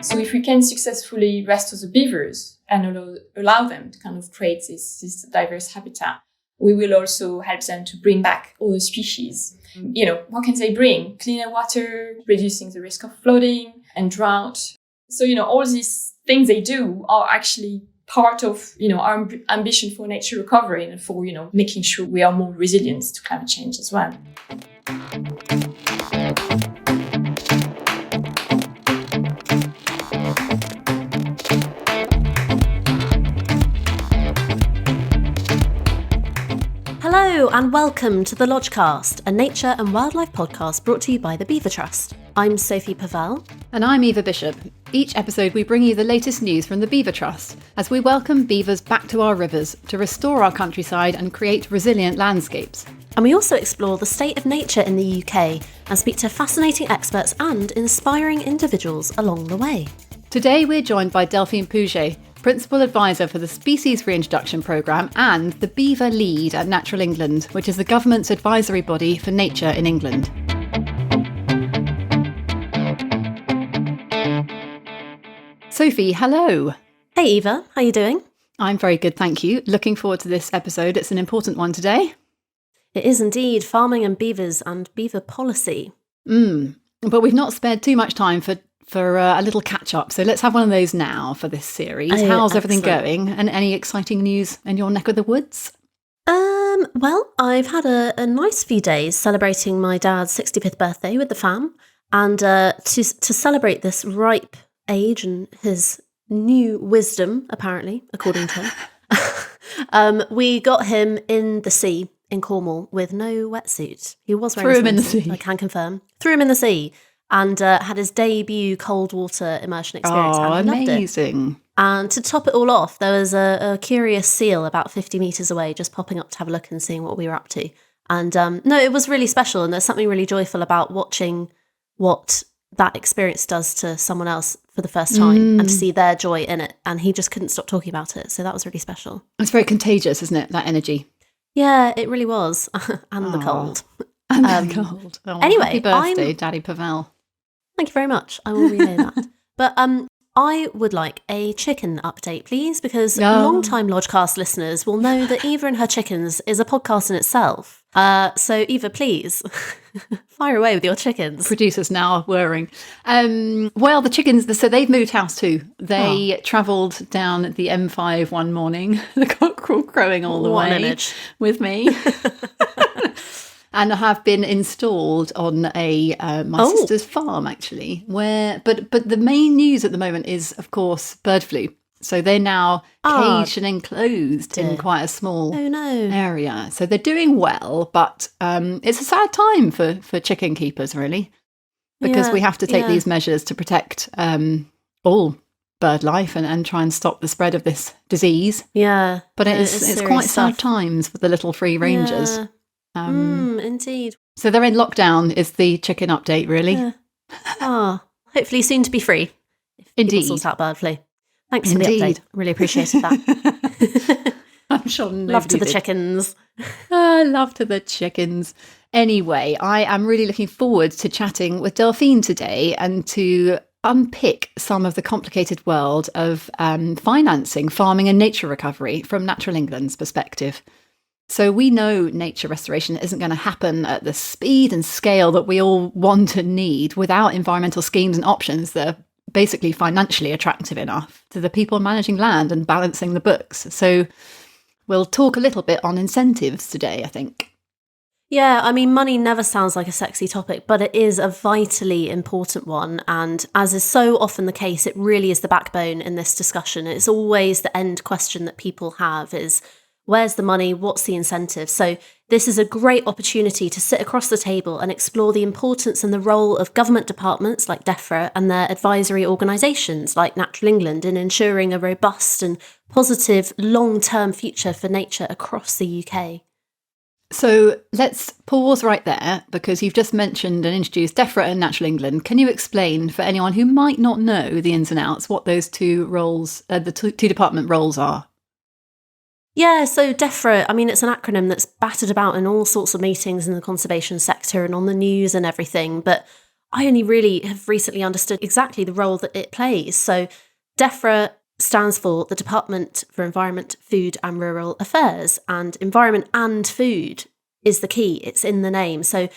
So if we can successfully restore the beavers and allow them to kind of create this diverse habitat, we will also help them to bring back all the species. What can they bring? Cleaner water, reducing the risk of flooding and drought. So, all these things they do are actually part of, our ambition for nature recovery and for, making sure we are more resilient to climate change as well. Hello and welcome to the Lodgecast, a nature and wildlife podcast brought to you by the Beaver Trust. I'm Sophie Pavel. And I'm Eva Bishop. Each episode we bring you the latest news from the Beaver Trust as we welcome beavers back to our rivers to restore our countryside and create resilient landscapes. And we also explore the state of nature in the UK and speak to fascinating experts and inspiring individuals along the way. Today we're joined by Delphine Pouget, Principal Advisor for the Species Reintroduction Programme and the Beaver Lead at Natural England, which is the government's advisory body for nature in England. Sophie, hello. Hey Eva, how are you doing? I'm very good, thank you. Looking forward to this episode. It's an important one today. It is indeed, farming and beavers and beaver policy. But we've not spared too much time for a little catch-up. So let's have one of those now for this series. How's everything going? And any exciting news in your neck of the woods? Well, I've had a nice few days celebrating my dad's 65th birthday with the fam. And to celebrate this ripe age and his new wisdom, apparently, according to him, we got him in the sea in Cornwall with no wetsuit. He was wearing Threw him in the sea. I can confirm. Threw him in the sea. And had his debut cold water immersion experience. Oh, and he amazing. Loved it. And to top it all off, there was a curious seal about 50 metres away just popping up to have a look and seeing what we were up to. And no, it was really special. And there's something really joyful about watching what that experience does to someone else for the first time and to see their joy in it. And he just couldn't stop talking about it. So that was really special. It's very contagious, isn't it, that energy? Yeah, it really was. And the cold. And the cold. Oh, anyway, happy birthday, Daddy Pavel. Thank you very much. I will relay that. But I would like a chicken update, please, because long-time Lodgecast listeners will know that Eva and her chickens is a podcast in itself. So, Eva, please, fire away with your chickens. Producers now are whirring. Well, the chickens, so they've moved house too. They travelled down the M5 one morning, the cockerel crowing all the way with me. And have been installed on my sister's farm, actually. But the main news at the moment is, of course, bird flu. So they're now caged and enclosed in quite a small area. So they're doing well, but it's a sad time for chicken keepers, really, because we have to take these measures to protect all bird life and try and stop the spread of this disease. Yeah, but it's quite sad times for the little free rangers. Yeah. Indeed. So they're in lockdown is the chicken update, really. Yeah. Hopefully soon to be free. Indeed. People sort out bird flu. Thanks for the update. Really appreciated that. I'm sure love to the chickens. Love to the chickens. Anyway, I am really looking forward to chatting with Delphine today and to unpick some of the complicated world of financing farming and nature recovery from Natural England's perspective. So we know nature restoration isn't going to happen at the speed and scale that we all want and need without environmental schemes and options that are basically financially attractive enough to the people managing land and balancing the books. So we'll talk a little bit on incentives today, I think. Yeah, I mean, money never sounds like a sexy topic, but it is a vitally important one. And as is so often the case, it really is the backbone in this discussion. It's always the end question that people have is, where's the money? What's the incentive? So this is a great opportunity to sit across the table and explore the importance and the role of government departments like DEFRA and their advisory organisations like Natural England in ensuring a robust and positive long-term future for nature across the UK. So let's pause right there because you've just mentioned and introduced DEFRA and Natural England. Can you explain for anyone who might not know the ins and outs what those two roles, the two department roles are? Yeah, so DEFRA, I mean, it's an acronym that's battered about in all sorts of meetings in the conservation sector and on the news and everything. But I only really have recently understood exactly the role that it plays. So DEFRA stands for the Department for Environment, Food and Rural Affairs, and environment and food is the key. It's in the name. So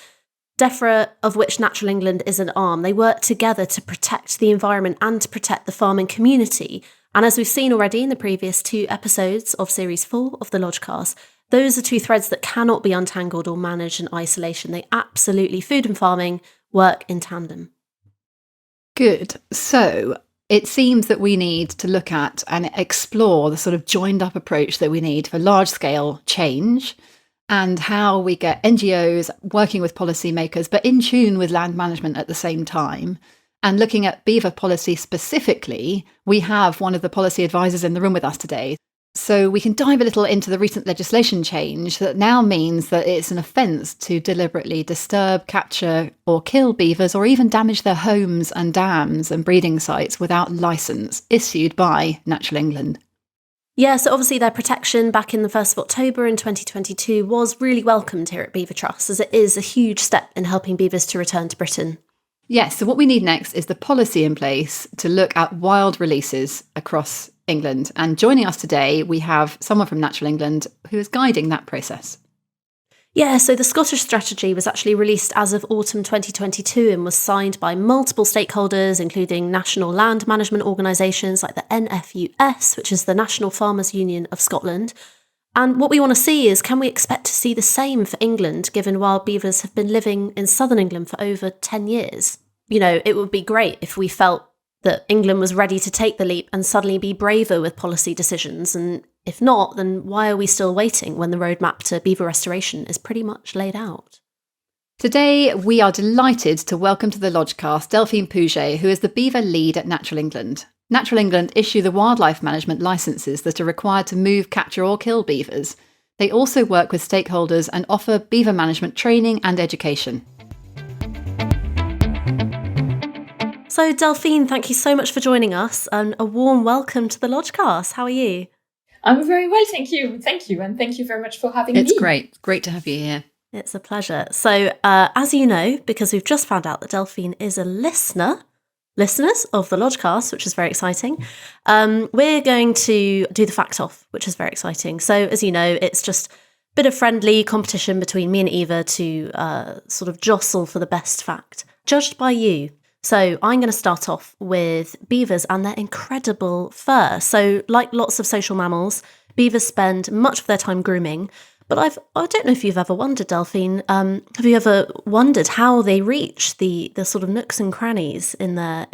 DEFRA, of which Natural England is an arm, they work together to protect the environment and to protect the farming community. And as we've seen already in the previous 2 episodes of Series 4 of the Lodgecast, those are 2 threads that cannot be untangled or managed in isolation. They absolutely, food and farming, work in tandem. Good. So it seems that we need to look at and explore the sort of joined up approach that we need for large scale change, and how we get NGOs working with policymakers, but in tune with land management at the same time. And looking at beaver policy specifically, we have one of the policy advisors in the room with us today. So we can dive a little into the recent legislation change that now means that it's an offence to deliberately disturb, capture or kill beavers, or even damage their homes and dams and breeding sites without licence issued by Natural England. Yeah, so obviously their protection back in the 1st of October in 2022 was really welcomed here at Beaver Trust, as it is a huge step in helping beavers to return to Britain. Yes, so what we need next is the policy in place to look at wild releases across England. And joining us today, we have someone from Natural England who is guiding that process. Yeah, so the Scottish strategy was actually released as of autumn 2022 and was signed by multiple stakeholders, including national land management organisations like the NFUS, which is the National Farmers Union of Scotland. And what we want to see is, can we expect to see the same for England, given wild beavers have been living in southern England for over 10 years? You know, it would be great if we felt that England was ready to take the leap and suddenly be braver with policy decisions. And if not, then why are we still waiting when the roadmap to beaver restoration is pretty much laid out? Today, we are delighted to welcome to the Lodgecast Delphine Pouget, who is the beaver lead at Natural England. Natural England issue the wildlife management licences that are required to move, capture or kill beavers. They also work with stakeholders and offer beaver management training and education. So Delphine, thank you so much for joining us, and a warm welcome to the Lodgecast. How are you? I'm very well, thank you. Thank you, and thank you very much for having me. It's great to have you here. It's a pleasure. So as you know, because we've just found out that Delphine is a listeners of the Lodgecast, which is very exciting, we're going to do the fact off, which is very exciting. So as you know, it's just a bit of friendly competition between me and Eva to sort of jostle for the best fact, judged by you. So I'm going to start off with beavers and their incredible fur. So like lots of social mammals, beavers spend much of their time grooming. But I don't know if you've ever wondered, Delphine, have you ever wondered how they reach the sort of nooks and crannies in their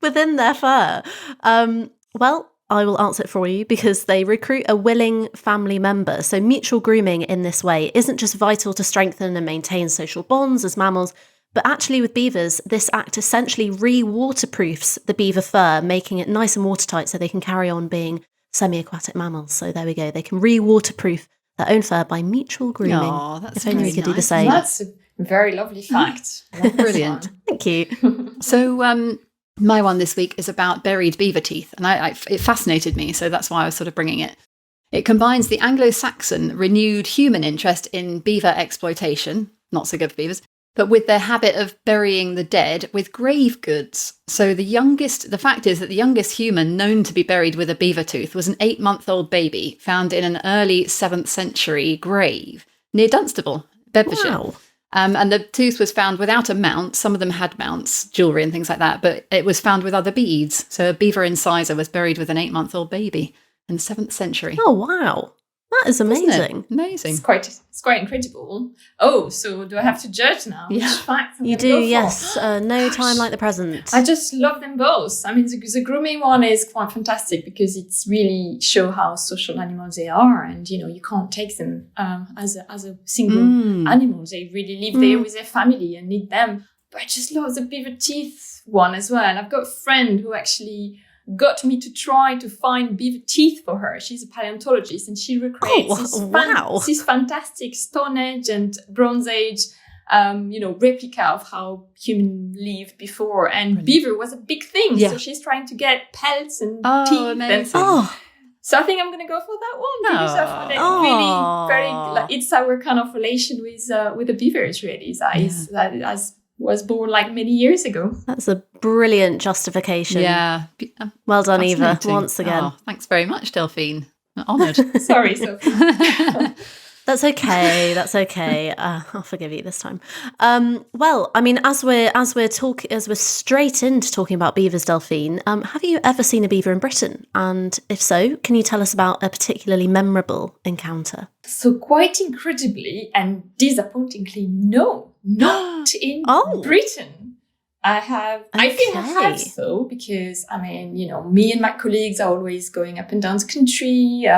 within their fur? Well, I will answer it for you, because they recruit a willing family member. So mutual grooming in this way isn't just vital to strengthen and maintain social bonds as mammals, but actually with beavers, this act essentially re-waterproofs the beaver fur, making it nice and watertight so they can carry on being semi-aquatic mammals. So there we go. They can re-waterproof their own fur by mutual grooming. Oh, that's if only we could do the nice. same. That's a very lovely fact. Brilliant. Thank you. So my one this week is about buried beaver teeth, and it fascinated me, so that's why I was sort of bringing it. It combines the Anglo-Saxon renewed human interest in beaver exploitation, not so good for beavers, but with their habit of burying the dead with grave goods. So the fact is that the youngest human known to be buried with a beaver tooth was an 8-month-old baby found in an early 7th century grave near Dunstable, Bedfordshire. Wow. And the tooth was found without a mount. Some of them had mounts, jewellery and things like that, but it was found with other beads. So a beaver incisor was buried with an 8-month-old baby in the 7th century. Oh, wow. That is amazing. Amazing. It's quite incredible. Oh, so do I have to judge now? Yeah. Which fact I'm You gonna go do, for? yes. No time like the present. I just love them both. I mean, the grooming one is quite fantastic because it's really show how social animals they are, and you can't take them as a single animal. They really live there with their family and need them. But I just love the beaver teeth one as well. I've got a friend who actually got me to try to find beaver teeth for her. She's a paleontologist, and she recreates this fantastic Stone Age and Bronze Age replica of how humans lived before. And Brilliant. Beaver was a big thing. Yeah. So she's trying to get pelts and teeth. Amazing. So I think I'm going to go for that one because I find it really very. It's our kind of relation with the beavers. Really, as was born like many years ago. That's a brilliant justification. Yeah. Well done, Eva, once again. Oh, thanks very much, Delphine. Honoured. Sorry, Sophie. That's okay. That's okay. I'll forgive you this time. Well, I mean, as we're straight into talking about beavers, Delphine, have you ever seen a beaver in Britain? And if so, can you tell us about a particularly memorable encounter? So quite incredibly and disappointingly, no, not in Britain. I think I have so, because I mean, me and my colleagues are always going up and down the country,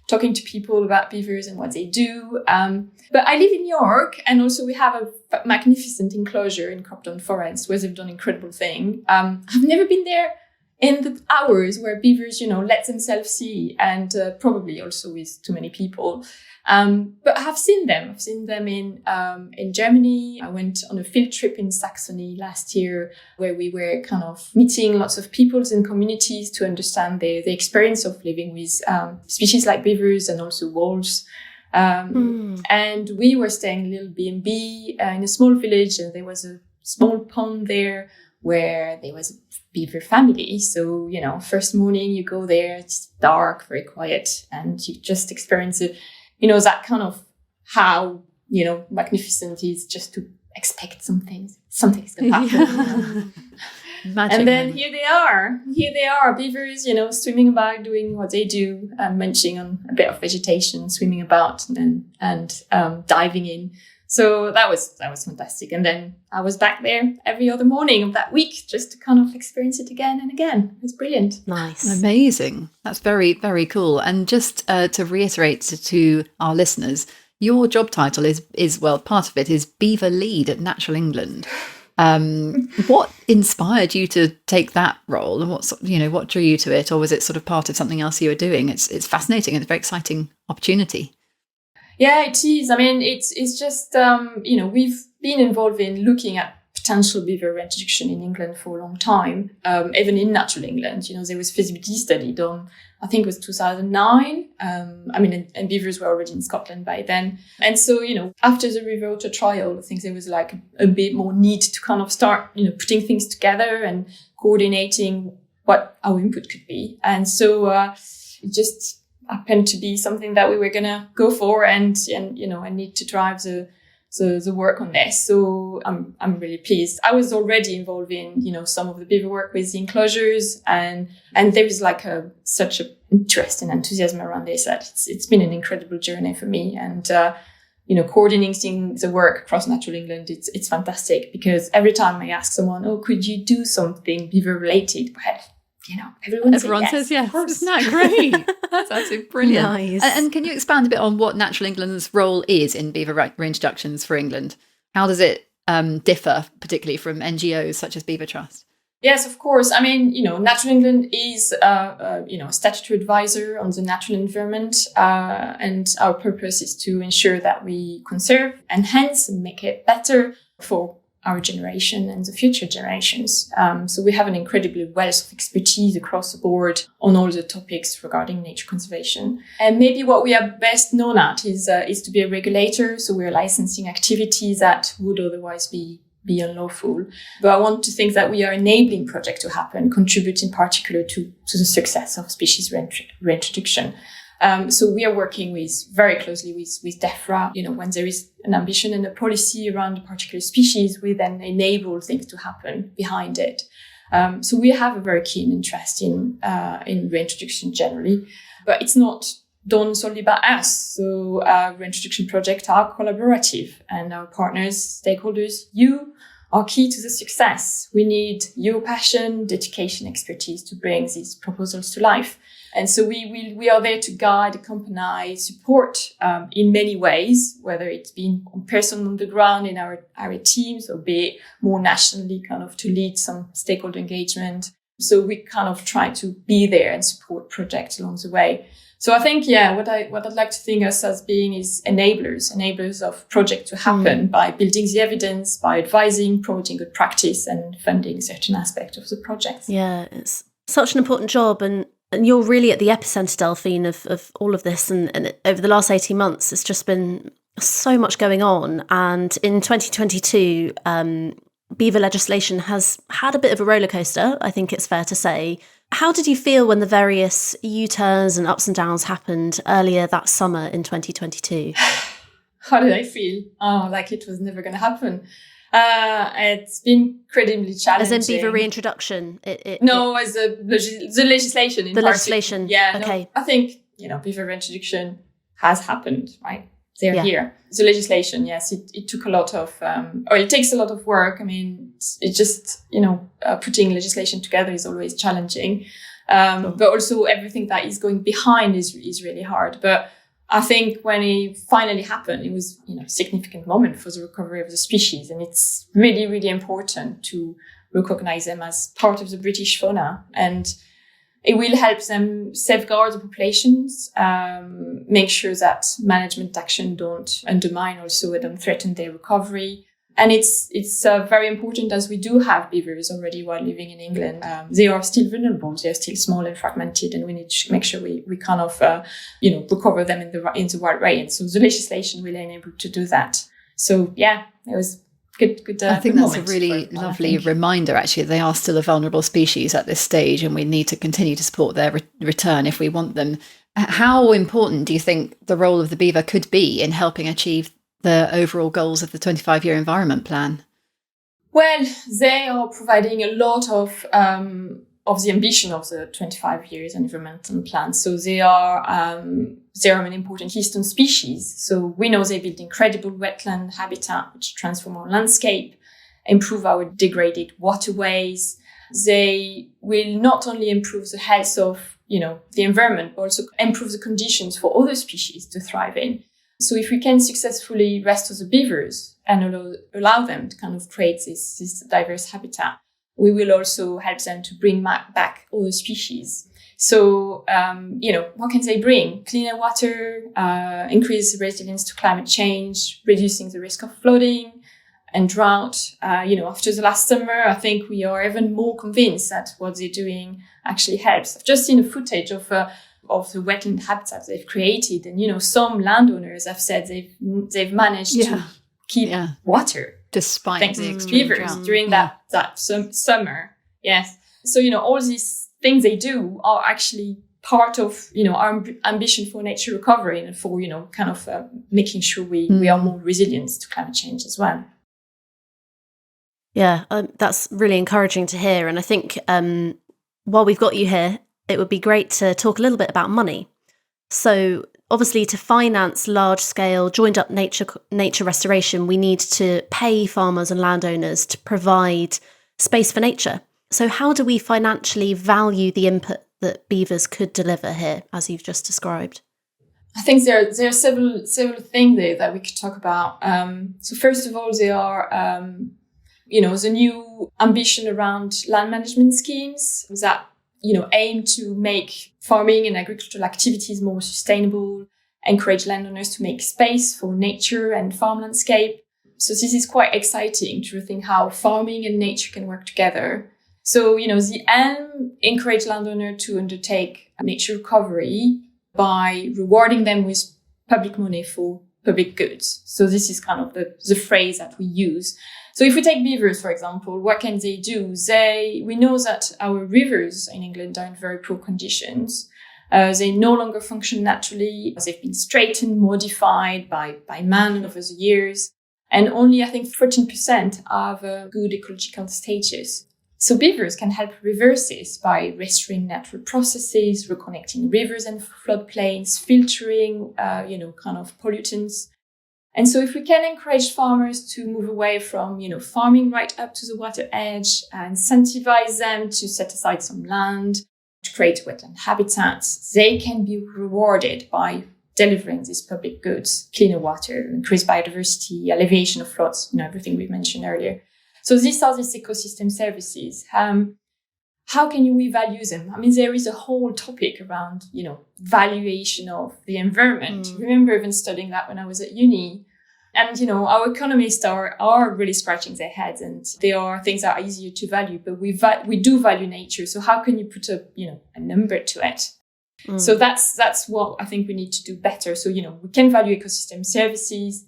talking to people about beavers and what they do. But I live in York, and also we have a magnificent enclosure in Cropton Forest where they've done incredible things. I've never been there in the hours where beavers, let themselves see, and probably also with too many people. But I've seen them. I've seen them in Germany. I went on a field trip in Saxony last year where we were kind of meeting lots of peoples and communities to understand the experience of living with species like beavers and also wolves. And we were staying in a little B&B in a small village, and there was a small pond there where there was a beaver family. So, first morning you go there, it's dark, very quiet, and you just experience it. That kind of how, magnificent is just to expect something's going to happen. Magic. And then here they are, beavers, swimming about, doing what they do, munching on a bit of vegetation, swimming about and diving in. So that was fantastic. And then I was back there every other morning of that week just to kind of experience it again and again. It was brilliant. Nice. Amazing. That's very, very cool. And just to reiterate to our listeners, your job title is part of it is Beaver Lead at Natural England. What inspired you to take that role, and what drew you to it? Or was it sort of part of something else you were doing? It's fascinating and a very exciting opportunity. Yeah, it is. I mean, it's just, we've been involved in looking at potential beaver reintroduction in England for a long time, even in Natural England. There was feasibility study done, I think it was 2009. And beavers were already in Scotland by then. And so, after the River Otter trial, I think there was like a bit more need to kind of start, putting things together and coordinating what our input could be. And so it just happened to be something that we were going to go for, and I need to drive the work on this. So I'm really pleased. I was already involved in, some of the beaver work with the enclosures, and there is like such an interest and enthusiasm around this that it's been an incredible journey for me. And, coordinating the work across Natural England, it's fantastic, because every time I ask someone, could you do something beaver related? Well, everyone says yes. Isn't that great? That's absolutely brilliant. Nice. And can you expand a bit on what Natural England's role is in beaver reintroductions for England? How does it differ, particularly from NGOs such as Beaver Trust? Yes, of course. I mean, Natural England is, a statutory advisor on the natural environment, and our purpose is to ensure that we conserve, enhance, and make it better for our generation and the future generations. So we have an incredibly wealth of expertise across the board on all the topics regarding nature conservation. And maybe what we are best known at is to be a regulator. So we're licensing activities that would otherwise be unlawful. But I want to think that we are enabling projects to happen, contribute in particular to the success of species reintroduction. So we are working very closely with DEFRA. When there is an ambition and a policy around a particular species, we then enable things to happen behind it. So we have a very keen interest in reintroduction generally, but it's not done solely by us. So reintroduction projects are collaborative, and our partners, stakeholders, you are key to the success. We need your passion, dedication, expertise to bring these proposals to life. And so we are there to guide, accompany, support in many ways, whether it's been in person on the ground in our teams, or be it more nationally, kind of to lead some stakeholder engagement. So we kind of try to be there and support projects along the way. So I think, what I'd like to think us as being is enablers of projects to happen by building the evidence, by advising, promoting good practice, and funding certain aspects of the projects. Yeah, it's such an important job, and you're really at the epicenter, Delphine, of all of this. And over the last 18 months, it's just been so much going on. And in 2022, beaver legislation has had a bit of a roller coaster, I think it's fair to say. How did you feel when the various U-turns and ups and downs happened earlier that summer in 2022? How did I feel? Oh, like it was never going to happen. It's been incredibly challenging. As in beaver reintroduction? As the legislation in the part. legislation. Yeah, okay. No, I think, beaver reintroduction has happened, right? They're here. The legislation, yes, it took a lot of, it takes a lot of work. I mean, it's just, putting legislation together is always challenging. But also everything that is going behind is really hard. But I think when it finally happened, it was, a significant moment for the recovery of the species. And it's really, really important to recognize them as part of the British fauna. And it will help them safeguard the populations, make sure that management action don't undermine also, don't threaten their recovery. And it's very important, as we do have beavers already while living in England. They are still vulnerable. They are still small and fragmented, and we need to make sure we kind of, recover them in the right way. And so the legislation will enable to do that. So yeah, it was good. I think that's a really lovely reminder, actually. They are still a vulnerable species at this stage, and we need to continue to support their return if we want them. How important do you think the role of the beaver could be in helping achieve the overall goals of the 25-year environment plan? Well, they are providing a lot of the ambition of the 25 years environmental plan. So they are an important keystone species. So we know they build incredible wetland habitat, which transform our landscape, improve our degraded waterways. They will not only improve the health of, the environment, but also improve the conditions for other species to thrive in. So if we can successfully restore the beavers and allow them to kind of create this diverse habitat, we will also help them to bring back other species. So, what can they bring? Cleaner water, increase resilience to climate change, reducing the risk of flooding and drought. After the last summer, I think we are even more convinced that what they're doing actually helps. I've just seen a footage of the wetland habitats they've created. And, some landowners have said they've managed to keep water. Despite thanks the to extreme beavers drought. during that summer. Yes. So, all these things they do are actually part of, our ambition for nature recovery and for, making sure we are more resilient to climate change as well. Yeah, that's really encouraging to hear. And I think while we've got you here, it would be great to talk a little bit about money. So obviously, to finance large-scale joined-up nature restoration, we need to pay farmers and landowners to provide space for nature. So how do we financially value the input that beavers could deliver here, as you've just described? I think there are several things there that we could talk about. So first of all, there are, the new ambition around land management schemes that aim to make farming and agricultural activities more sustainable, encourage landowners to make space for nature and farm landscape. So this is quite exciting to think how farming and nature can work together. So, the aim encourage landowners to undertake nature recovery by rewarding them with public money for public goods. So this is kind of the phrase that we use. So if we take beavers, for example, what can they do? We know that our rivers in England are in very poor conditions. They no longer function naturally. They've been straightened, modified by man over the years. And only, I think, 13% have good ecological status. So beavers can help reverse this by restoring natural processes, reconnecting rivers and floodplains, filtering, pollutants. And so if we can encourage farmers to move away from, farming right up to the water edge and incentivize them to set aside some land, to create wetland habitats, they can be rewarded by delivering these public goods, cleaner water, increased biodiversity, alleviation of floods, everything we mentioned earlier. So these are these ecosystem services. How can we value them? I mean, there is a whole topic around, valuation of the environment. I remember even studying that when I was at uni. And, our economists are really scratching their heads, and there are things that are easier to value, but we do value nature. So how can you put a number to it? So that's what I think we need to do better. So, we can value ecosystem services,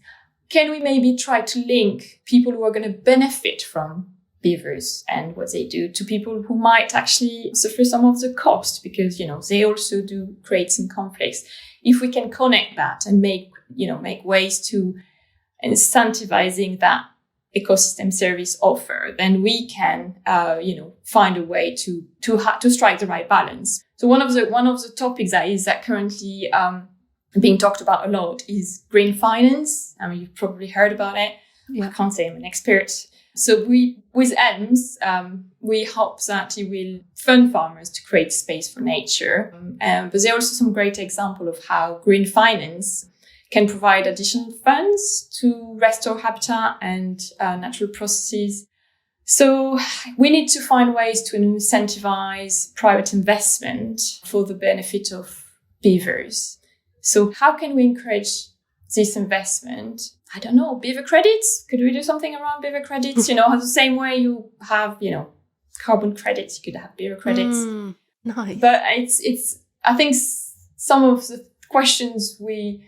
can we maybe try to link people who are going to benefit from beavers and what they do to people who might actually suffer some of the cost, because, they also do create some conflicts. If we can connect that and make ways to incentivizing that ecosystem service offer, then we can, find a way to strike the right balance. So one of the topics that currently being talked about a lot is green finance. I mean, you've probably heard about it. Yeah. I can't say I'm an expert. So with ELMS, we hope that it will fund farmers to create space for nature. But there are also some great examples of how green finance can provide additional funds to restore habitat and natural processes. So we need to find ways to incentivize private investment for the benefit of beavers. So how can we encourage this investment? I don't know, beaver credits? Could we do something around beaver credits? The same way you have, carbon credits, you could have beaver credits. Nice. But it's. I think some of the questions we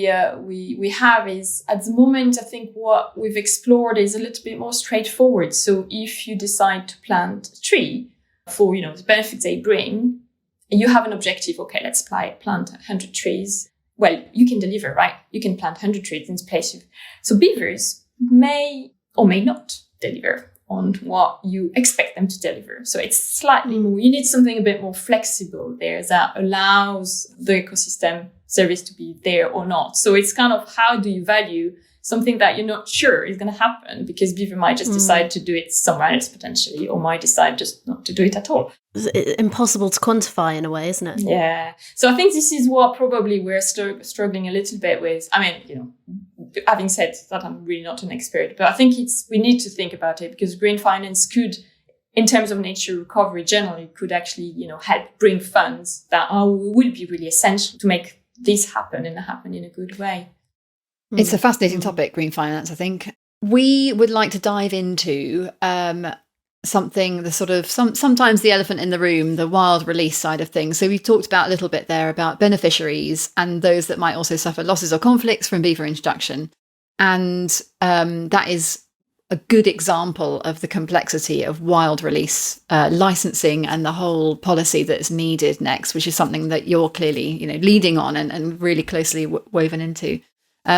have is, at the moment, I think what we've explored is a little bit more straightforward. So if you decide to plant a tree for, the benefits they bring, you have an objective. Okay, let's plant 100 trees. Well, you can deliver, right? You can plant 100 trees in place. So beavers may or may not deliver on what you expect them to deliver. So it's slightly more, you need something a bit more flexible there that allows the ecosystem service to be there or not. So it's kind of, how do you value something that you're not sure is going to happen, because beaver might just decide to do it somewhere else potentially, or might decide just not to do it at all. It's impossible to quantify in a way, isn't it? Yeah. So I think this is what probably we're struggling a little bit with. I mean, having said that, I'm really not an expert, but I think we need to think about it, because green finance could, in terms of nature recovery generally, could actually, help bring funds that will be really essential to make this happen and happen in a good way. It's a fascinating topic, green finance, I think. We would like to dive into something, the sort of sometimes the elephant in the room, the wild release side of things. So we've talked about a little bit there about beneficiaries and those that might also suffer losses or conflicts from beaver introduction. And that is a good example of the complexity of wild release licensing and the whole policy that is needed next, which is something that you're clearly, leading on and really closely woven into.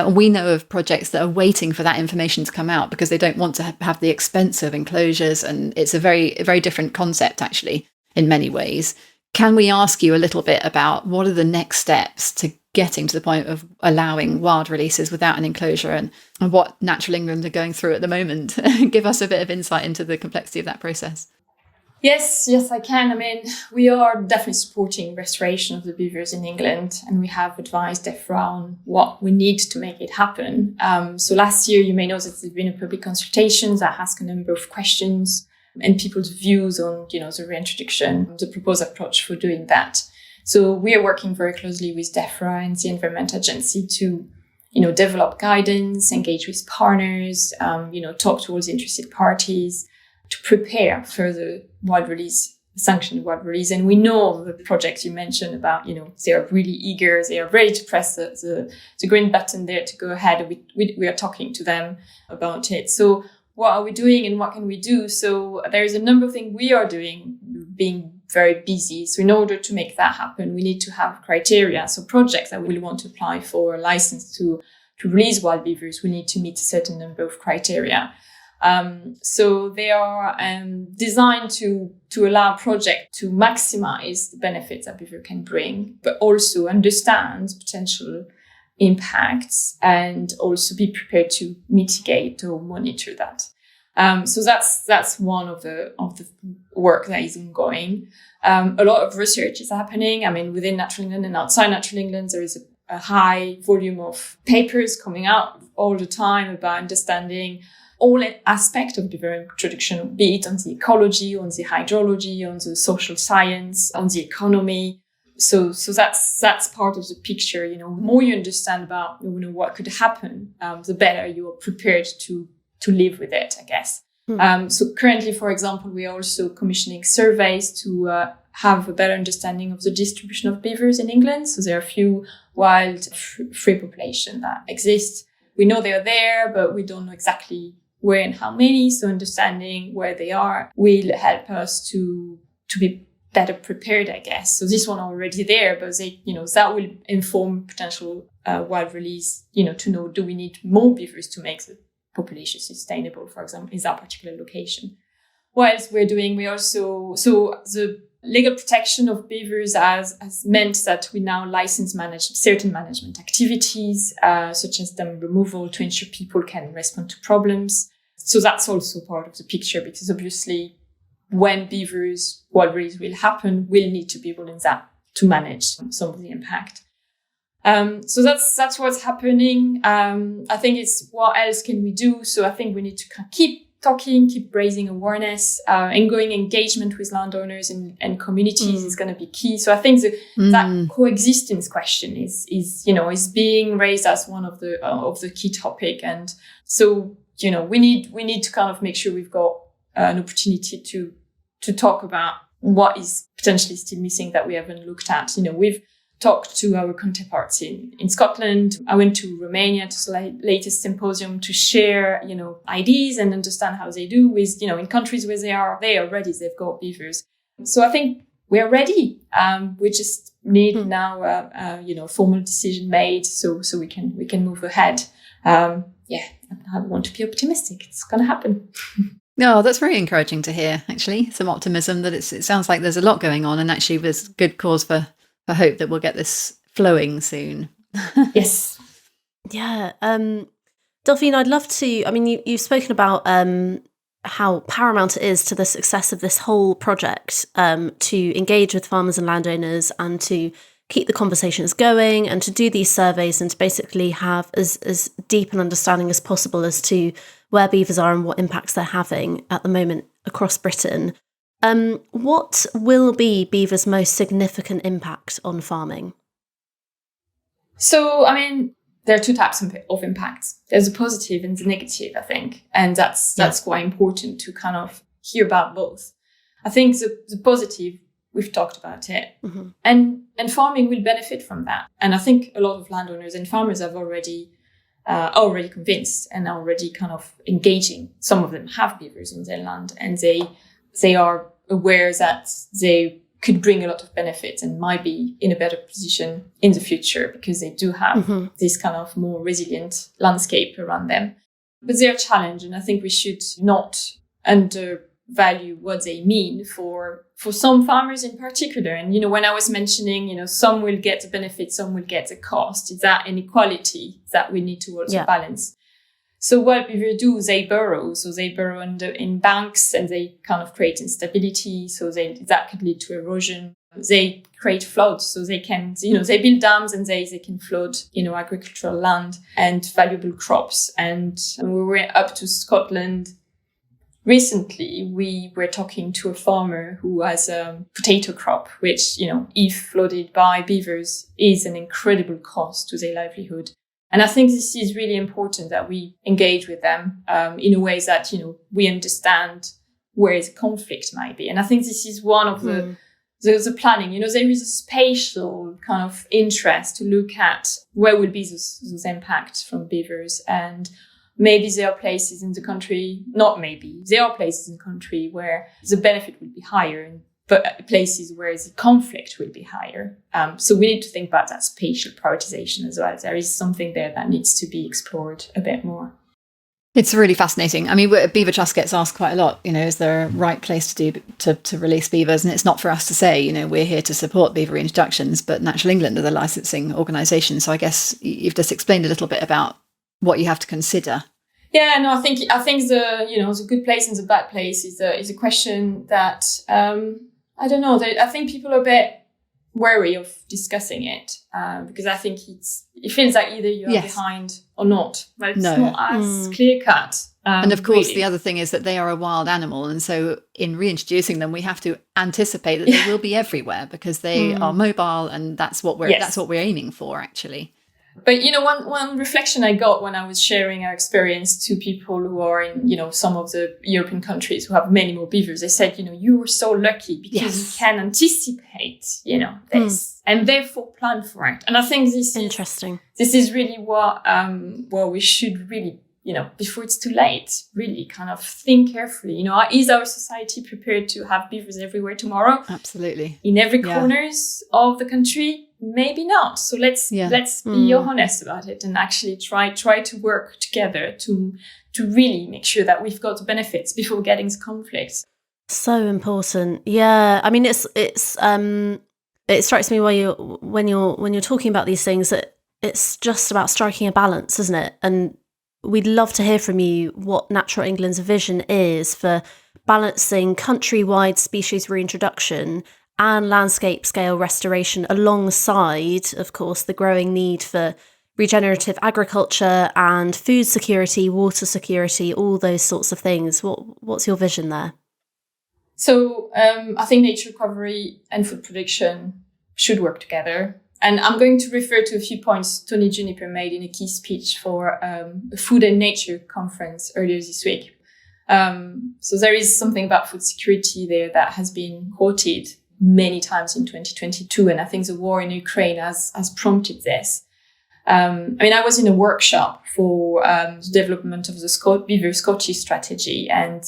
We know of projects that are waiting for that information to come out because they don't want to have the expense of enclosures, and it's a very, very different concept actually in many ways. Can we ask you a little bit about what are the next steps to getting to the point of allowing wild releases without an enclosure, and what Natural England are going through at the moment? Give us a bit of insight into the complexity of that process. Yes, I can. I mean, we are definitely supporting restoration of the beavers in England, and we have advised DEFRA on what we need to make it happen. So last year, you may know that there's been a public consultation that asked a number of questions and people's views on, the reintroduction, the proposed approach for doing that. So we are working very closely with DEFRA and the Environment Agency to, develop guidance, engage with partners, talk to all the interested parties, to prepare for the sanctioned wild release. And we know the projects you mentioned about, they are really eager, they are ready to press the green button there to go ahead. We are talking to them about it. So what are we doing and what can we do? So there's a number of things we are doing, being very busy. So in order to make that happen, we need to have criteria. So projects that will want to apply for a license to release wild beavers, we need to meet a certain number of criteria. So they are designed to allow projects to maximize the benefits that beaver can bring, but also understand potential impacts and also be prepared to mitigate or monitor that. So that's one of the work that is ongoing. A lot of research is happening. I mean, within Natural England and outside Natural England, there is a high volume of papers coming out all the time about understanding all aspects of beaver introduction, be it on the ecology, on the hydrology, on the social science, on the economy. So that's part of the picture. The more you understand about what could happen, the better you are prepared to live with it, I guess. So currently, for example, we are also commissioning surveys to have a better understanding of the distribution of beavers in England. So there are a few wild free population that exist. we know they're there, but we don't know exactly where and how many. So understanding where they are will help us to be better prepared, I guess. So this one already there, but that will inform potential wild release, to know, do we need more beavers to make the population sustainable, for example, in that particular location. What else we're doing? So the legal protection of beavers has meant that we now license manage certain management activities, such as dam removal, to ensure people can respond to problems. So that's also part of the picture, because obviously when wild release will happen, we'll need to be able in that to manage some of the impact. So that's what's happening. I think it's what else can we do? So I think we need to keep talking, keep raising awareness, ongoing engagement with landowners and communities is going to be key. So I think that coexistence question is being raised as one of the key topic. And so, we need to kind of make sure we've got an opportunity to talk about what is potentially still missing that we haven't looked at. We've talked to our counterparts in Scotland. I went to Romania to the latest symposium to share, ideas and understand how they do with, in countries where they are ready, they've got beavers. So I think we're ready. We just need now, a formal decision made so we can move ahead. I want to be optimistic. It's going to happen. No, that's very encouraging to hear, actually. Some optimism that it sounds like there's a lot going on, and actually there's good cause for hope that we'll get this flowing soon. Yes. Yeah. Delphine, I'd love to, you've spoken about how paramount it is to the success of this whole project to engage with farmers and landowners and to keep the conversations going and to do these surveys and to basically have as deep an understanding as possible as to where beavers are and what impacts they're having at the moment across Britain. What will be beaver's most significant impact on farming? So, there are two types of impacts. There's a positive and the negative, I think. And that's quite important to kind of hear about both. I think the positive, we've talked about it. Mm-hmm. And farming will benefit from that. And I think a lot of landowners and farmers have already convinced and already kind of engaging. Some of them have beavers on their land, and they are aware that they could bring a lot of benefits and might be in a better position in the future because they do have this kind of more resilient landscape around them. But they're challenged, and I think we should not undervalue what they mean for some farmers in particular. And, when I was mentioning, some will get the benefit, some will get the cost. It's that inequality that we need to also balance. So what beaver do, they burrow. So they burrow in banks, and they kind of create instability. So that could lead to erosion. They create floods. So they can, they build dams and they can flood, agricultural land and valuable crops. And when we were up to Scotland recently, we were talking to a farmer who has a potato crop, which, if flooded by beavers, is an incredible cost to their livelihood. And I think this is really important that we engage with them in a way that, we understand where the conflict might be. And I think this is one of the planning. There is a spatial kind of interest to look at where will be those impacts from beavers. And maybe there are places in the country, there are places in the country where the benefit will be higher, but places where the conflict will be higher. So we need to think about that spatial prioritization as well. There is something there that needs to be explored a bit more. It's really fascinating. Beaver Trust gets asked quite a lot, is there a right place to release beavers? And it's not for us to say, we're here to support beaver reintroductions, but Natural England are the licensing organisation. So I guess you've just explained a little bit about what you have to consider. Yeah, no, I think the good place and the bad place is a question that I don't know. I think people are a bit wary of discussing it because I think it feels like either you're behind or not. But it's not as clear cut. And of course, the other thing is that they are a wild animal, and so in reintroducing them, we have to anticipate that they will be everywhere because they are mobile, and that's what we're aiming for, actually. But, one reflection I got when I was sharing our experience to people who are in, some of the European countries who have many more beavers, they said, you were so lucky because you can anticipate, this and therefore plan for it. And I think this is really what we should really, before it's too late, really kind of think carefully. Is our society prepared to have beavers everywhere tomorrow? Absolutely. In every corners of the country? Maybe not. So let's be honest about it and actually try to work together to really make sure that we've got the benefits before getting to conflicts. So important. Yeah. I mean, it strikes me when you're talking about these things that it's just about striking a balance, isn't it? And we'd love to hear from you what Natural England's vision is for balancing countrywide species reintroduction and landscape scale restoration alongside, of course, the growing need for regenerative agriculture and food security, water security, all those sorts of things. What's your vision there? So I think nature recovery and food production should work together. And I'm going to refer to a few points Tony Juniper made in a key speech for a Food and Nature conference earlier this week. So there is something about food security there that has been quoted many times in 2022. And I think the war in Ukraine has prompted this. I was in a workshop for the development of the Beaver Scottish strategy. And,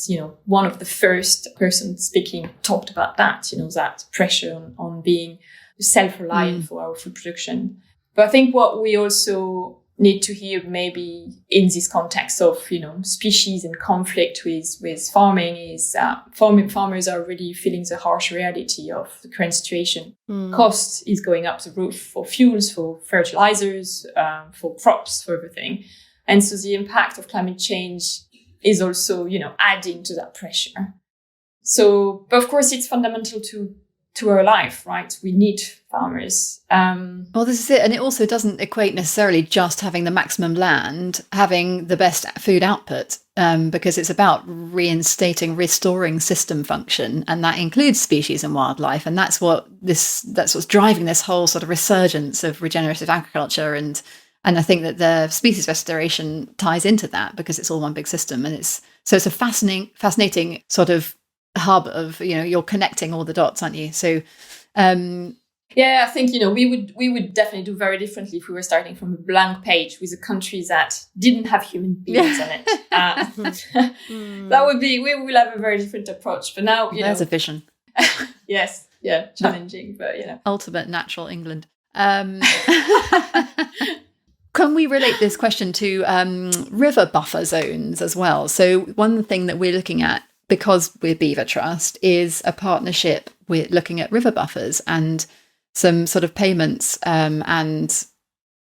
one of the first persons speaking talked about that, that pressure on being self-reliant for our food production. But I think what we also need to hear maybe in this context of, species in conflict with farming is farmers are really feeling the harsh reality of the current situation. Cost is going up the roof for fuels, for fertilizers, for crops, for everything. And so the impact of climate change is also, adding to that pressure. So, but of course, it's fundamental to our life, right? We need farmers. Well, this is it. And it also doesn't equate necessarily just having the maximum land, having the best food output, because it's about restoring system function. And that includes species and wildlife. And that's what's driving this whole sort of resurgence of regenerative agriculture. And I think that the species restoration ties into that because it's all one big system. And it's a fascinating sort of hub of, you're connecting all the dots, aren't you? So I think we would definitely do very differently if we were starting from a blank page with a country that didn't have human beings on it. That would be, we will have a very different approach. But now there's a vision. Yes, challenging, but ultimate natural England. Can we relate this question to river buffer zones as well? So one thing that we're looking at, because we're Beaver Trust, is a partnership with looking at river buffers and some sort of payments and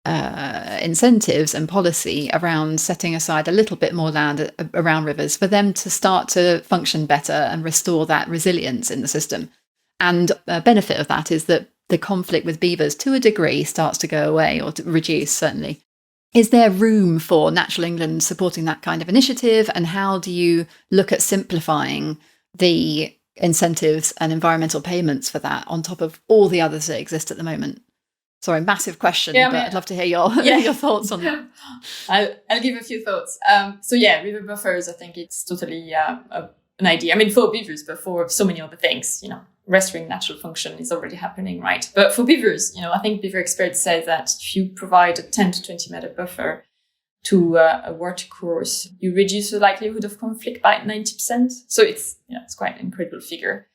incentives and policy around setting aside a little bit more land around rivers for them to start to function better and restore that resilience in the system. And a benefit of that is that the conflict with beavers, to a degree, starts to go away or to reduce, certainly. Is there room for Natural England supporting that kind of initiative? And how do you look at simplifying the incentives and environmental payments for that on top of all the others that exist at the moment? Sorry, massive question, but I'd love to hear your thoughts on that. I'll give a few thoughts. River buffers, I think it's totally an idea. For beavers, but for so many other things, restoring natural function is already happening, right? But for beavers, I think beaver experts say that if you provide a 10 to 20 meter buffer to a water course, you reduce the likelihood of conflict by 90%. So it's quite an incredible figure.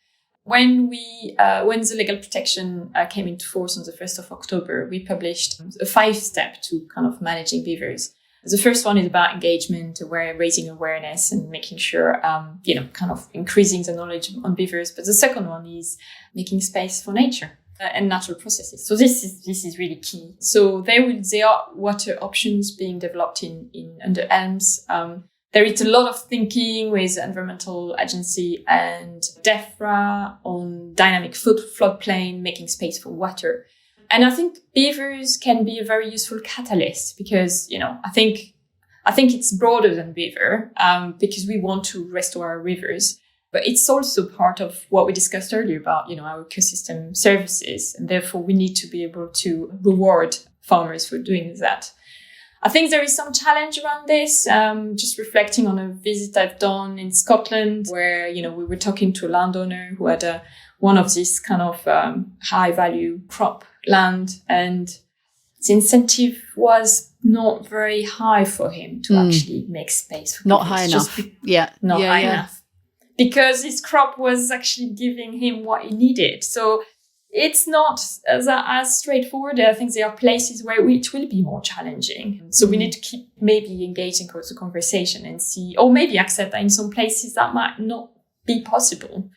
When the legal protection came into force on the 1st of October, we published a 5-step to kind of managing beavers. The first one is about engagement, raising awareness and making sure, kind of increasing the knowledge on beavers. But the second one is making space for nature and natural processes. So this is really key. So there are water options being developed under ELMS. There is a lot of thinking with environmental agency and DEFRA on dynamic floodplain, making space for water. And I think beavers can be a very useful catalyst because, I think it's broader than beaver, because we want to restore our rivers, but it's also part of what we discussed earlier about, our ecosystem services. And therefore we need to be able to reward farmers for doing that. I think there is some challenge around this. Just reflecting on a visit I've done in Scotland where, we were talking to a landowner who had one of these kind of high value crop land, and the incentive was not very high for him to actually make space for not high enough. Not high enough. Because his crop was actually giving him what he needed. So it's not as straightforward. I think there are places where it will be more challenging. So we need to keep maybe engaging with the conversation and see, or maybe accept that in some places that might not be possible.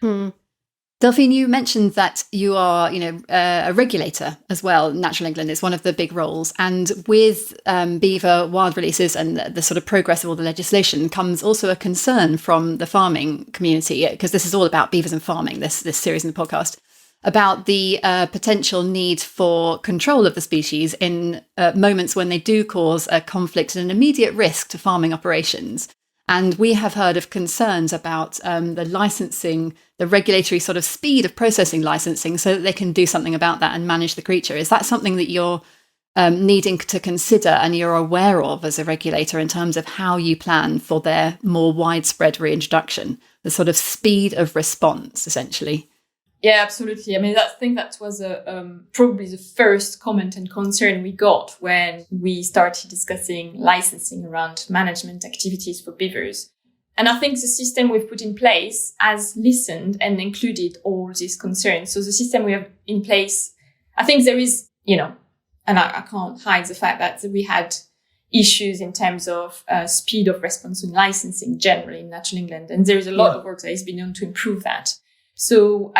Delphine, you mentioned that you are, a regulator as well. Natural England is one of the big roles. And with beaver wild releases and the sort of progress of all the legislation comes also a concern from the farming community, because this is all about beavers and farming, this series in the podcast, about the potential need for control of the species in moments when they do cause a conflict and an immediate risk to farming operations. And we have heard of concerns about the licensing, the regulatory sort of speed of processing licensing so that they can do something about that and manage the creature. Is that something that you're needing to consider and you're aware of as a regulator in terms of how you plan for their more widespread reintroduction, the sort of speed of response, essentially? Yeah, absolutely. I mean, I think that was probably the first comment and concern we got when we started discussing licensing around management activities for beavers. And I think the system we've put in place has listened and included all these concerns. So the system we have in place, I think there is, and I can't hide the fact that we had issues in terms of speed of response and licensing generally in Natural England. And there is a lot of work that has been done to improve that. So,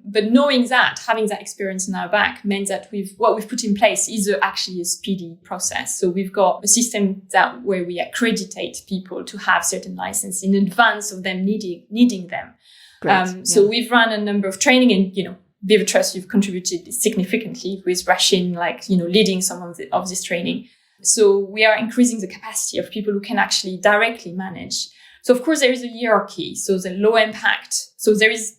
but knowing that, having that experience in our back meant that what we've put in place is actually a speedy process. So we've got a system where we accreditate people to have certain licenses in advance of them needing them. So we've run a number of training and, Beaver Trust, you've contributed significantly with Rashin, leading some of this training. So we are increasing the capacity of people who can actually directly manage. So of course there is a hierarchy. So the low impact. So there is,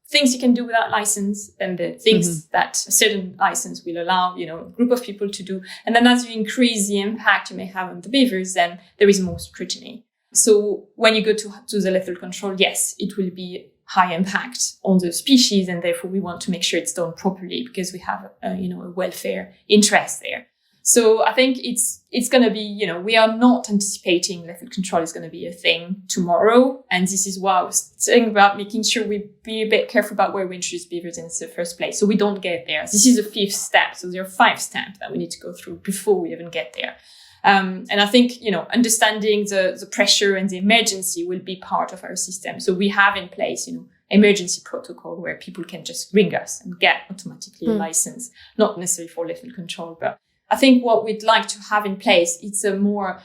things you can do without license and the things that a certain license will allow, a group of people to do. And then as you increase the impact you may have on the beavers, then there is more scrutiny. So when you go to the lethal control, yes, it will be high impact on the species. And therefore we want to make sure it's done properly because we have, a welfare interest there. So I think it's going to be, we are not anticipating lethal control is going to be a thing tomorrow. And this is why I was saying about making sure we be a bit careful about where we introduce beavers in the first place. So we don't get there. This is the 5th step. So there are 5 steps that we need to go through before we even get there. And I think, understanding the pressure and the emergency will be part of our system. So we have in place, emergency protocol where people can just ring us and get automatically a license, not necessarily for lethal control, but I think what we'd like to have in place, it's a more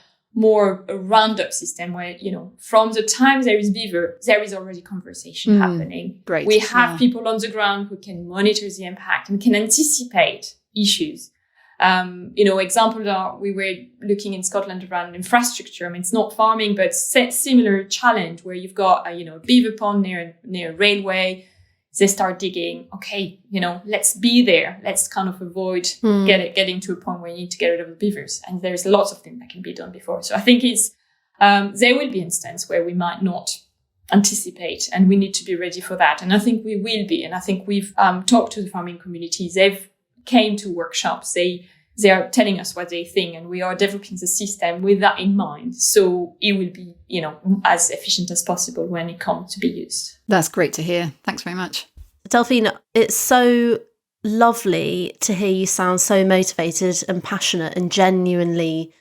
a roundup system where, from the time there is beaver, there is already conversation happening. Great. We have people on the ground who can monitor the impact and can anticipate issues. Example are we were looking in Scotland around infrastructure. I mean, it's not farming, but similar challenge where you've got a beaver pond near a railway. They start digging. Okay, let's be there. Let's kind of avoid getting to a point where you need to get rid of the beavers. And there's lots of things that can be done before. So I think it's there will be instances where we might not anticipate, and we need to be ready for that. And I think we will be. And I think we've talked to the farming communities. They've came to workshops. They are telling us what they think, and we are developing the system with that in mind. So it will be, as efficient as possible when it comes to be used. That's great to hear. Thanks very much. Delphine, it's so lovely to hear you sound so motivated and passionate and genuinely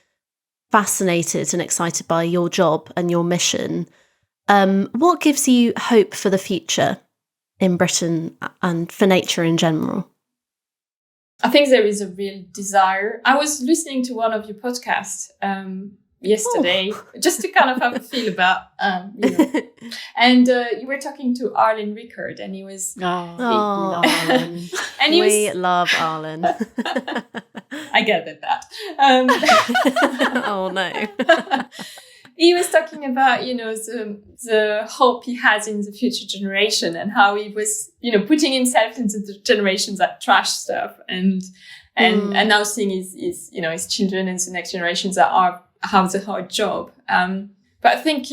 fascinated and excited by your job and your mission. What gives you hope for the future in Britain and for nature in general? I think there is a real desire. I was listening to one of your podcasts yesterday, just to kind of have a feel about, and you were talking to Arlen Rickard, and he was, Arlen. And we love Arlen. I gathered that. Oh no. He was talking about, the hope he has in the future generation and how he was, putting himself into the generations that trash stuff. And And now seeing his children and the next generations that have the hard job. But I think,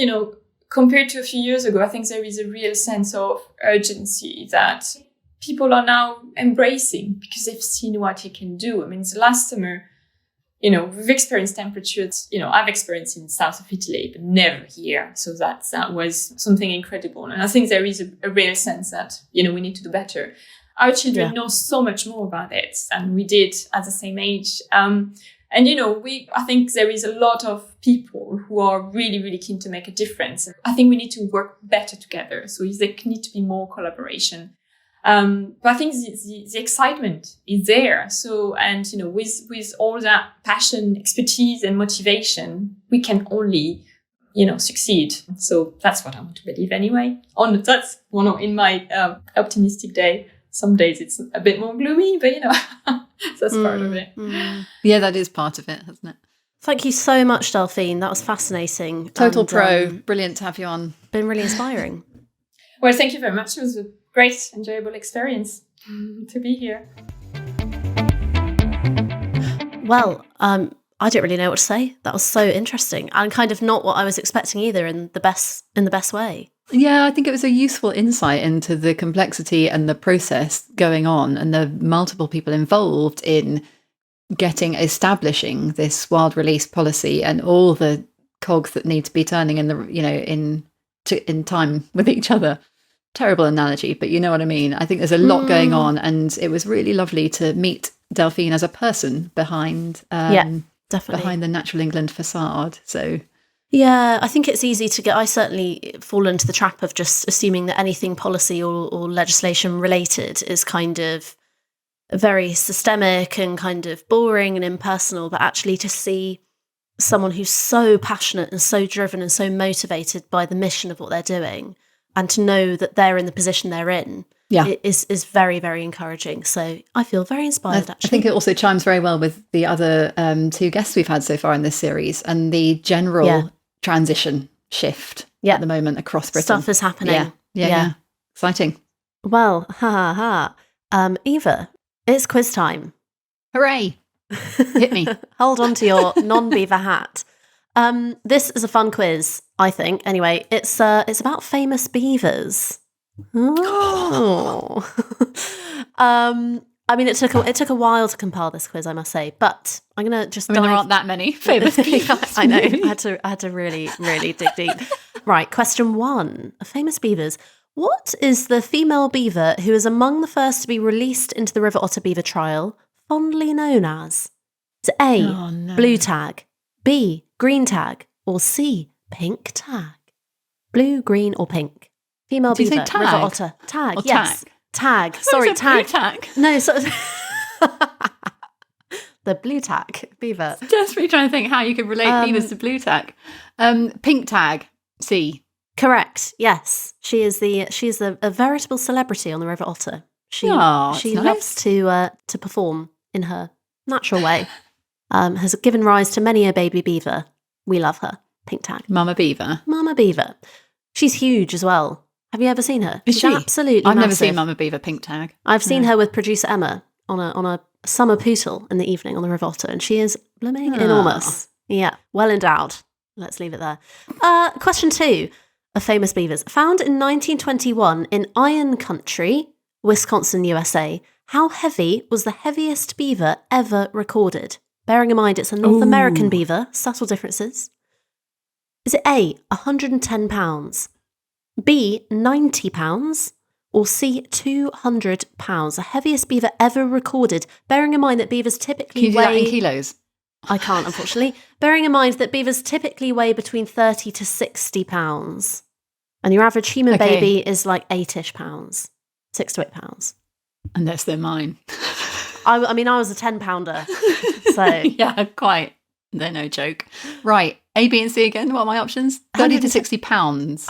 compared to a few years ago, I think there is a real sense of urgency that people are now embracing because they've seen what you can do. I mean, the last summer, we've experienced temperatures, I've experienced in south of Italy, but never here. So that was something incredible. And I think there is a real sense that, we need to do better. Our children know so much more about it than we did at the same age. I think there is a lot of people who are really, really keen to make a difference. I think we need to work better together. So there need to be more collaboration. But I think the excitement is there. So, with all that passion, expertise and motivation, we can only, succeed. So that's what I want to believe anyway. That's in my optimistic day. Some days it's a bit more gloomy, but that's part of it. Yeah, that is part of it, isn't it? Thank you so much, Delphine. That was fascinating. Total pro. Brilliant to have you on. Been really inspiring. Well, thank you very much. It was a great, enjoyable experience to be here. Well, I don't really know what to say. That was so interesting and kind of not what I was expecting either in the best way. Yeah, I think it was a useful insight into the complexity and the process going on and the multiple people involved in establishing this wild release policy and all the cogs that need to be turning in in time with each other. Terrible analogy, but you know what I mean. I think there's a lot going on, and it was really lovely to meet Delphine as a person behind definitely behind the Natural England facade. So yeah, I think it's easy to I certainly fall into the trap of just assuming that anything policy or legislation related is kind of very systemic and kind of boring and impersonal, but actually to see someone who's so passionate and so driven and so motivated by the mission of what they're doing, and to know that they're in the position they're in, is very, very encouraging. So I feel very inspired, actually. I think it also chimes very well with the other two guests we've had so far in this series and the general transition shift at the moment across Britain. Stuff is happening. Yeah. Exciting. Well, Eva, it's quiz time. Hooray. Hit me. Hold on to your non-beaver hat. This is a fun quiz, I think. Anyway, it's about famous beavers. Oh. I mean, it took a while to compile this quiz, I must say, but I'm gonna just. There aren't that many famous beavers. I know. I had to really, really dig deep. Right, question 1: famous beavers. What is the female beaver who is among the first to be released into the River Otter beaver trial fondly known as? Is it A, blue tag, B, green tag, or C, pink tag? Blue, green, or pink? Female Did beaver, you say tag? River Otter. Tag, or yes. Tag. Sorry, tag. Tag. No, the blue tag beaver. Desperately trying to think how you could relate beavers to blue tag. Pink tag, C. Correct. Yes, she is a veritable celebrity on the River Otter. She loves to perform in her natural way. Has given rise to many a baby beaver. We love her. Pink tag. Mama beaver. She's huge as well. Have you ever seen her? Is she? Absolutely I've never massive. seen Mama beaver pink tag. I've seen her with producer Emma on a summer poodle in the evening on the River Otter, and she is blooming enormous. Yeah, well endowed. Let's leave it there. Question 2 of famous beavers. Found in 1921 in Iron Country, Wisconsin, USA, how heavy was the heaviest beaver ever recorded? Bearing in mind it's a North American beaver, subtle differences. Is it A, 110 pounds, B, 90 pounds, or C, 200 pounds? The heaviest beaver ever recorded, bearing in mind that beavers typically Can you do that weigh... in kilos? I can't, unfortunately. Bearing in mind that beavers typically weigh between 30 to 60 pounds. And your average human baby is like 8-ish pounds, 6 to 8 pounds. Unless they're mine. I mean, I was a 10-pounder, so... Yeah, quite. They're no joke. Right, A, B and C again, what are my options? 30 to 60 pounds,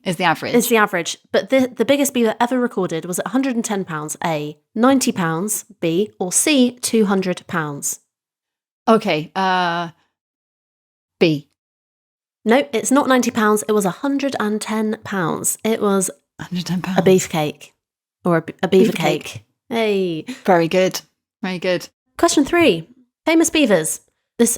is the average. Is the average. But the biggest beaver ever recorded was at 110 pounds, A, 90 pounds, B, or C, 200 pounds. Okay, B. No, it's not 90 pounds, it was 110 pounds. It was 110 pounds. a beefcake, or a beaver cake. Hey. Very good. Very good. Question 3. Famous beavers.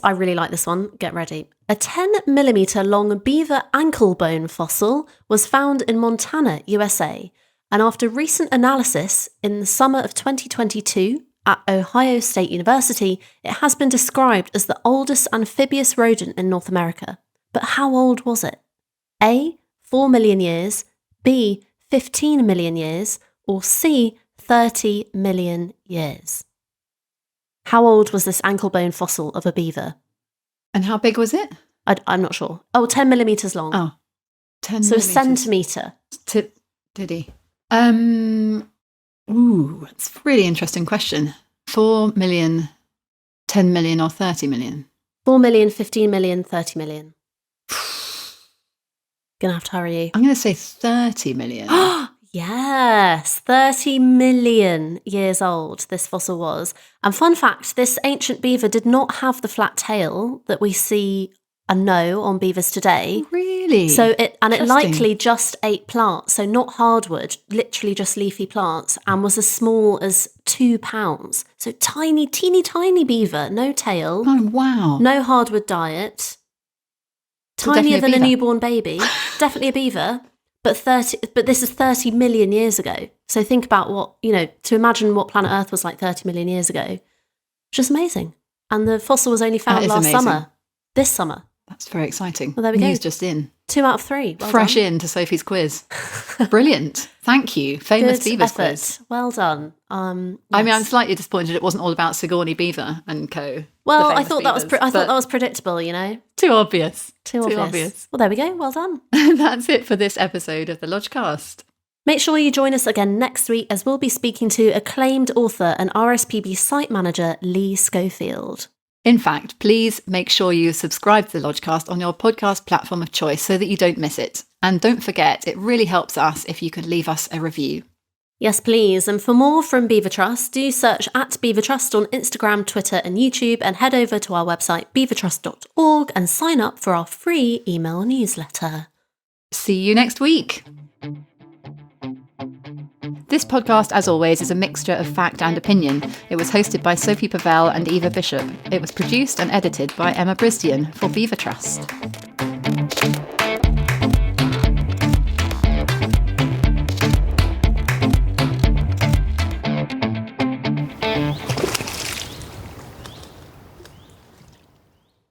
I really like this one. Get ready. A 10mm long beaver ankle bone fossil was found in Montana, USA. And after recent analysis in the summer of 2022 at Ohio State University, it has been described as the oldest amphibious rodent in North America. But how old was it? A, 4 million years, B, 15 million years, or C, 30 million years? How old was this ankle bone fossil of a beaver? And how big was it? I'm not sure. Oh, 10 millimetres long. Oh, 10 so millimetres. a centimetre. Did he? It's a really interesting question. 4 million, 10 million or 30 million? 4 million, 15 million, 30 million. Gonna have to hurry you. I'm going to say 30 million. Yes, 30 million years old this fossil was. And fun fact, this ancient beaver did not have the flat tail that we see and know on beavers today. Really? It likely just ate plants, so not hardwood, literally just leafy plants, and was as small as 2 pounds. So tiny, teeny tiny beaver, no tail. Oh, wow. No hardwood diet. So Tinier than a beaver. newborn baby. Definitely a beaver. But this is 30 million years ago. So think about to imagine what planet Earth was like 30 million years ago. Just amazing. And the fossil was only found last summer. This summer. That's very exciting. Well, there we News go. just in. 2 out of 3. Well Fresh done. into Sophie's quiz. Brilliant. Thank you. Famous Good Beavers effort. quiz. Well done. I mean, I'm slightly disappointed it wasn't all about Sigourney Beaver and co. Well, I thought that was predictable, Too obvious. Too obvious. Well, there we go. Well done. That's it for this episode of the Lodgecast. Make sure you join us again next week as we'll be speaking to acclaimed author and RSPB site manager Lee Schofield. In fact, please make sure you subscribe to the Lodgecast on your podcast platform of choice so that you don't miss it. And don't forget, it really helps us if you could leave us a review. Yes, please. And for more from Beaver Trust, do search at Beaver Trust on Instagram, Twitter and YouTube, and head over to our website beavertrust.org and sign up for our free email newsletter. See you next week. This podcast, as always, is a mixture of fact and opinion. It was hosted by Sophie Pavel and Eva Bishop. It was produced and edited by Emma Brisdian for Beaver Trust.